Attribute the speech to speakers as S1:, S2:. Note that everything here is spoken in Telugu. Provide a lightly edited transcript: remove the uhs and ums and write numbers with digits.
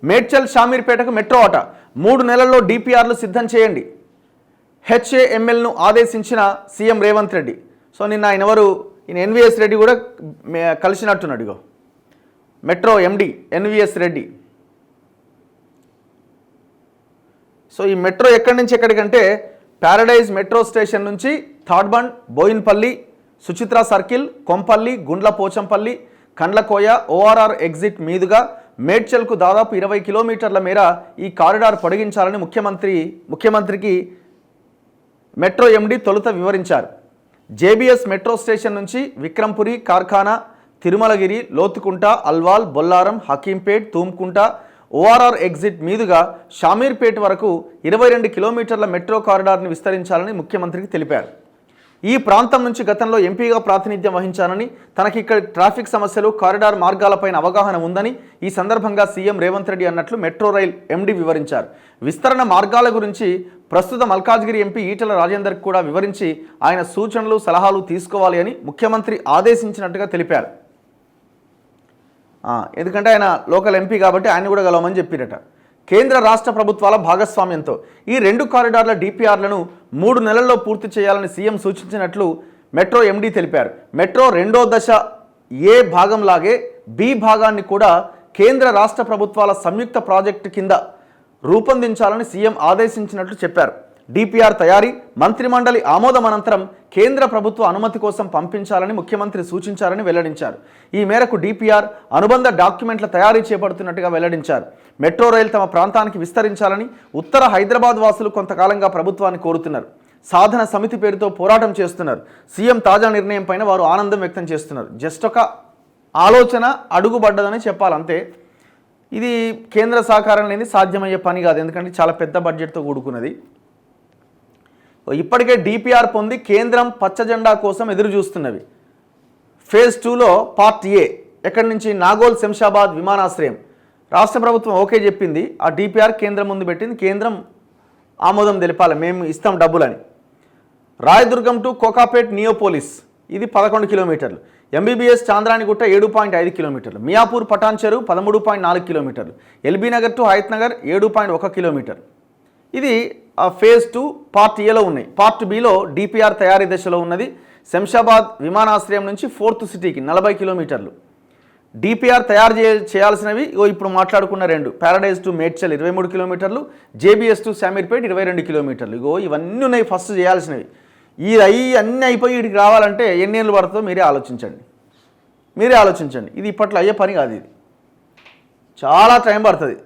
S1: మేడ్చల్ షామీర్పేటకు మెట్రో అట 3 నెలల్లో డిపిఆర్లు సిద్ధం చేయండి. హెచ్ఏఎంఎల్ను ఆదేశించిన సీఎం రేవంత్ రెడ్డి. సో నిన్న ఈయన ఎన్విఎస్ రెడ్డి కూడా కలిసినట్టున్నాడు. ఇగో metro MD NVS Reddy. So ఈ మెట్రో ఎక్కడి నుంచి ఎక్కడికంటే ప్యారడైజ్ మెట్రో స్టేషన్ నుంచి Thadbund, Bowenpally, Suchitra circle, Kompally, Gundla Pochampally, Kandlakoya, ORR exit మీదుగా మేడ్చల్కు దాదాపు 20 కిలోమీటర్ల మేర ఈ కారిడార్ పొడిగించాలని ముఖ్యమంత్రికి మెట్రో ఎండి తొలుత వివరించారు. జేబీఎస్ మెట్రో స్టేషన్ నుంచి విక్రంపురి, కార్ఖానా, తిరుమలగిరి, లోతుకుంట, అల్వాల్, బొల్లారం, హకీంపేట్, తూమ్కుంట, ఓఆర్ఆర్ ఎగ్జిట్ మీదుగా షామీర్పేట్ వరకు 22 కిలోమీటర్ల మెట్రో కారిడార్ని విస్తరించాలని ముఖ్యమంత్రికి తెలిపారు. ఈ ప్రాంతం నుంచి గతంలో ఎంపీగా ప్రాతినిధ్యం వహించానని, తనకి ఇక్కడ ట్రాఫిక్ సమస్యలు, కారిడార్ మార్గాలపైన అవగాహన ఉందని ఈ సందర్భంగా సీఎం రేవంత్ రెడ్డి అన్నట్లు మెట్రో రైల్ ఎండీ వివరించారు. విస్తరణ మార్గాల గురించి ప్రస్తుత మల్కాజ్గిరి ఎంపీ ఈటెల రాజేందర్కి కూడా వివరించి ఆయన సూచనలు, సలహాలు తీసుకోవాలి అని ముఖ్యమంత్రి ఆదేశించినట్టుగా తెలిపారు. ఎందుకంటే ఆయన లోకల్ ఎంపీ కాబట్టి ఆయన కూడా కలవమని చెప్పిరట. కేంద్ర రాష్ట్ర ప్రభుత్వాల భాగస్వామ్యంతో ఈ 2 కారిడార్ల డిపిఆర్లను 3 నెలల్లో పూర్తి చేయాలని సీఎం సూచించినట్లు మెట్రో ఎండీ తెలిపారు. మెట్రో 2వ దశ ఏ భాగంలాగే బి భాగాన్ని కూడా కేంద్ర రాష్ట్ర ప్రభుత్వాల సంయుక్త ప్రాజెక్టు కింద రూపొందించాలని సీఎం ఆదేశించినట్లు చెప్పారు. డిపిఆర్ తయారీ మంత్రిమండలి ఆమోదం అనంతరం కేంద్ర ప్రభుత్వ అనుమతి కోసం పంపించాలని ముఖ్యమంత్రి సూచించారని వెల్లడించారు. ఈ మేరకు డిపిఆర్ అనుబంధ డాక్యుమెంట్ల తయారీ చేపడుతున్నట్టుగా వెల్లడించారు. మెట్రో రైలు తమ ప్రాంతానికి విస్తరించాలని ఉత్తర హైదరాబాద్ వాసులు కొంతకాలంగా ప్రభుత్వాన్ని కోరుతున్నారు. సాధన సమితి పేరుతో పోరాటం చేస్తున్నారు. సీఎం తాజా నిర్ణయం పైన వారు ఆనందం వ్యక్తం చేస్తున్నారు. జస్ట్ ఒక ఆలోచన అడుగుబడ్డదని చెప్పాలంతే. ఇది కేంద్ర సహకారం లేని సాధ్యమయ్యే పని కాదు, ఎందుకంటే చాలా పెద్ద బడ్జెట్తో కూడుకున్నది. ఇప్పటికే డిపిఆర్ పొంది కేంద్రం పచ్చ జెండా కోసం ఎదురు చూస్తున్నవి. ఫేజ్ 2లో పార్ట్ ఏ ఎక్కడి నుంచి నాగోల్ శంషాబాద్ విమానాశ్రయం రాష్ట్ర ప్రభుత్వం ఓకే చెప్పింది. ఆ డిపిఆర్ కేంద్రం ముందు పెట్టింది. కేంద్రం ఆమోదం తెలిపాలి, మేము ఇస్తాం డబ్బులని. రాయదుర్గం టు కోకాపేట్ నియోపోలిస్ ఇది 11 కిలోమీటర్లు. ఎంబీబీఎస్ చాంద్రానిగుట్ట 7.5 కిలోమీటర్లు. మియాపూర్ పటాన్ చెరువు 13.4 కిలోమీటర్లు. LB Nagar to Hayathnagar 7.1 kilometre. ఇది ఫేజ్ 2 పార్ట్ ఏలో ఉన్నాయి. పార్ట్ బిలో డిపిఆర్ తయారీ దశలో ఉన్నది. శంషాబాద్ విమానాశ్రయం నుంచి 4th సిటీకి 40 కిలోమీటర్లు. డిపిఆర్ తయారు చేయాల్సినవి ఇప్పుడు మాట్లాడుకున్న 2 ప్యారడైజ్ టు మేడ్చల్ 23 కిలోమీటర్లు, జేబీఎస్ టు షామీర్పేట్ 22 కిలోమీటర్లు. ఇవన్నీ ఉన్నాయి ఫస్ట్ చేయాల్సినవి. అన్నీ అయిపోయి వీటికి రావాలంటే ఎన్ని ఏళ్ళు పడుతుందో మీరే ఆలోచించండి. ఇది ఇప్పట్లో అయ్యే పని కాదు. ఇది చాలా టైం పడుతుంది.